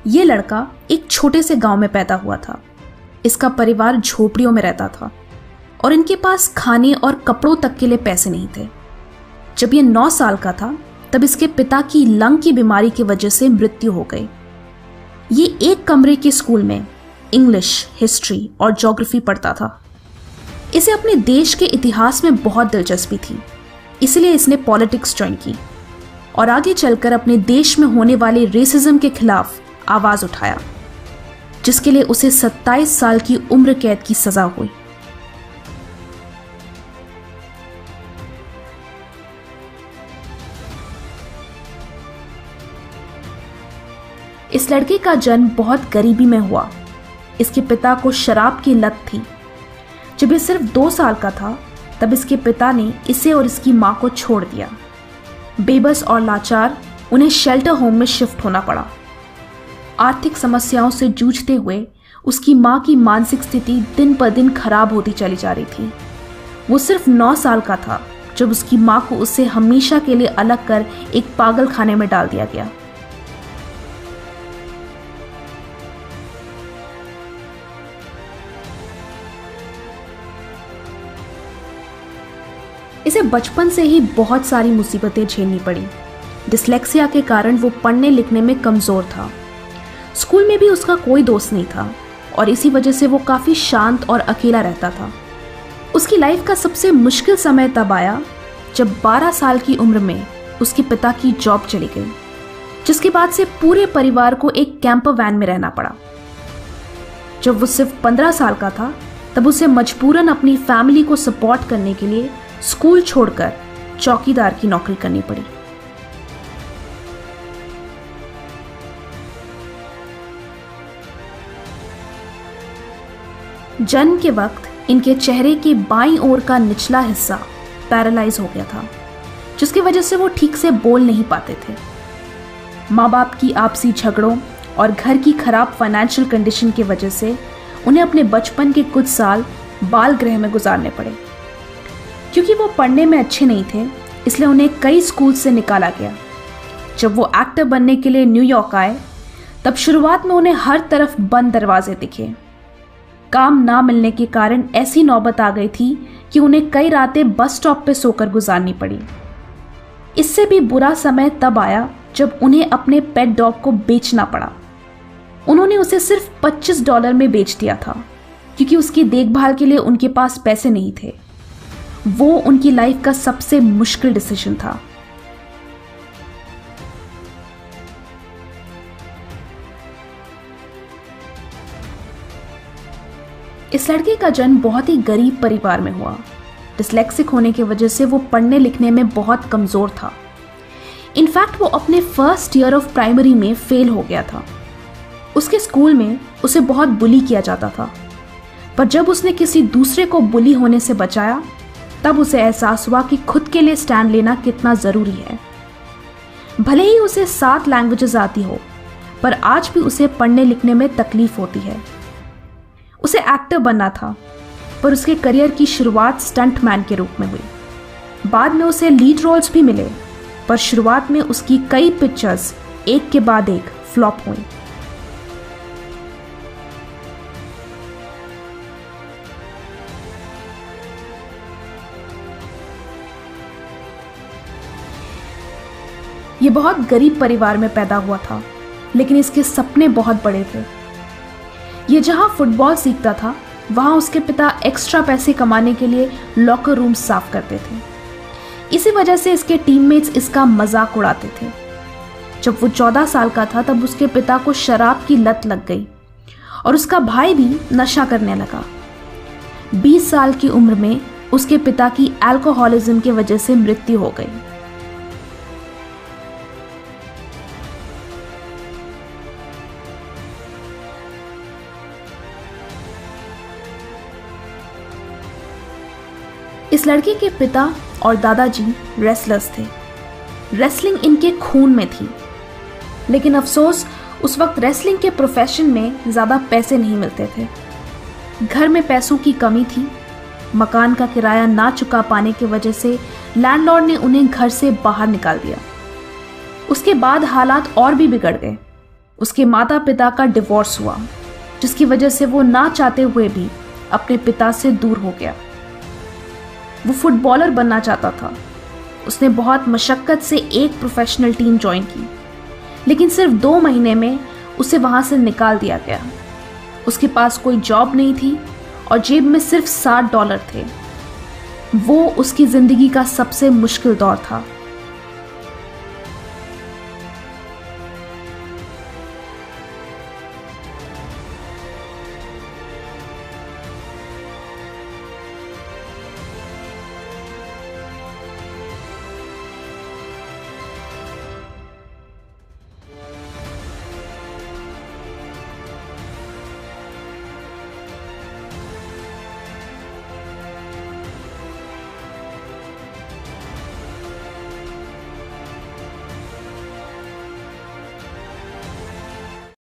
ये लड़का एक छोटे से गांव में पैदा हुआ था। इसका परिवार झोपड़ियों में रहता था और इनके पास खाने और कपड़ों तक के लिए पैसे नहीं थे। जब ये 9 साल का था तब इसके पिता की लंग की बीमारी की वजह से मृत्यु हो गई। ये एक कमरे के स्कूल में इंग्लिश, हिस्ट्री और ज्योग्राफी पढ़ता था। इसे अपने देश के इतिहास में बहुत दिलचस्पी थी, इसलिए इसने पॉलिटिक्स ज्वाइन की और आगे चलकर अपने देश में होने वाले रेसिज्म के खिलाफ आवाज उठाया, जिसके लिए उसे 27 साल की उम्र कैद की सजा हुई। इस लड़के का जन्म बहुत गरीबी में हुआ। इसके पिता को शराब की लत थी। जब ये सिर्फ 2 साल का था तब इसके पिता ने इसे और इसकी मां को छोड़ दिया। बेबस और लाचार उन्हें शेल्टर होम में शिफ्ट होना पड़ा। आर्थिक समस्याओं से जूझते हुए उसकी मां की मानसिक स्थिति दिन पर दिन खराब होती चली जा रही थी। वो सिर्फ 9 साल का था जब उसकी मां को उससे हमेशा के लिए अलग कर एक पागल खाने में डाल दिया गया। इसे बचपन से ही बहुत सारी मुसीबतें झेलनी पड़ी। डिस्लेक्सिया के कारण वो पढ़ने लिखने में कमज़ोर था। स्कूल में भी उसका कोई दोस्त नहीं था और इसी वजह से वो काफ़ी शांत और अकेला रहता था। उसकी लाइफ का सबसे मुश्किल समय तब आया जब 12 साल की उम्र में उसके पिता की जॉब चली गई, जिसके बाद से पूरे परिवार को एक कैंपर वैन में रहना पड़ा। जब वो सिर्फ 15 साल का था तब उसे मजबूरन अपनी फैमिली को सपोर्ट करने के लिए स्कूल छोड़कर चौकीदार की नौकरी करनी पड़ी। जन्म के वक्त इनके चेहरे के बाईं ओर का निचला हिस्सा पैरालाइज हो गया था, जिसकी वजह से वो ठीक से बोल नहीं पाते थे। माँ बाप की आपसी झगड़ों और घर की खराब फाइनेंशियल कंडीशन की वजह से उन्हें अपने बचपन के कुछ साल बाल गृह में गुजारने पड़े। क्योंकि वो पढ़ने में अच्छे नहीं थे, इसलिए उन्हें कई स्कूल से निकाला गया। जब वो एक्टर बनने के लिए न्यूयॉर्क आए तब शुरुआत में उन्हें हर तरफ बंद दरवाजे दिखे। काम ना मिलने के कारण ऐसी नौबत आ गई थी कि उन्हें कई रातें बस स्टॉप पे सोकर गुजारनी पड़ी। इससे भी बुरा समय तब आया जब उन्हें अपने पेट डॉग को बेचना पड़ा। उन्होंने उसे सिर्फ $25 में बेच दिया था, क्योंकि उसकी देखभाल के लिए उनके पास पैसे नहीं थे। वो उनकी लाइफ का सबसे मुश्किल डिसीजन था। इस लड़के का जन्म बहुत ही गरीब परिवार में हुआ। डिस्लेक्सिक होने की वजह से वो पढ़ने लिखने में बहुत कमजोर था। इनफैक्ट वो अपने फर्स्ट ईयर ऑफ प्राइमरी में फेल हो गया था। उसके स्कूल में उसे बहुत बुली किया जाता था, पर जब उसने किसी दूसरे को बुली होने से बचाया तब उसे एहसास हुआ कि खुद के लिए स्टैंड लेना कितना ज़रूरी है। भले ही उसे 7 लैंग्वेजेस आती हो, पर आज भी उसे पढ़ने लिखने में तकलीफ होती है। उसे एक्टर बनना था, पर उसके करियर की शुरुआत स्टंटमैन के रूप में हुई। बाद में उसे लीड रोल्स भी मिले, पर शुरुआत में उसकी कई पिक्चर्स एक के बाद एक फ्लॉप हुई। ये बहुत गरीब परिवार में पैदा हुआ था, लेकिन इसके सपने बहुत बड़े थे। ये जहाँ फुटबॉल सीखता था, वहाँ उसके पिता एक्स्ट्रा पैसे कमाने के लिए लॉकर रूम साफ करते थे। इसी वजह से इसके टीममेट्स इसका मजाक उड़ाते थे। जब वो 14 साल का था तब उसके पिता को शराब की लत लग गई और उसका भाई भी नशा करने लगा। 20 साल की उम्र में उसके पिता की अल्कोहलिज्म की वजह से मृत्यु हो गई। इस लड़के के पिता और दादाजी रेसलर्स थे। रेसलिंग इनके खून में थी, लेकिन अफसोस उस वक्त रेसलिंग के प्रोफेशन में ज़्यादा पैसे नहीं मिलते थे। घर में पैसों की कमी थी। मकान का किराया ना चुका पाने की वजह से लैंडलॉर्ड ने उन्हें घर से बाहर निकाल दिया। उसके बाद हालात और भी बिगड़ गए। उसके माता पिता का डिवोर्स हुआ, जिसकी वजह से वो ना चाहते हुए भी अपने पिता से दूर हो गया। वो फुटबॉलर बनना चाहता था। उसने बहुत मशक्क़त से एक प्रोफेशनल टीम ज्वाइन की, लेकिन सिर्फ 2 महीने में उसे वहाँ से निकाल दिया गया। उसके पास कोई जॉब नहीं थी और जेब में सिर्फ $60 थे। वो उसकी ज़िंदगी का सबसे मुश्किल दौर था।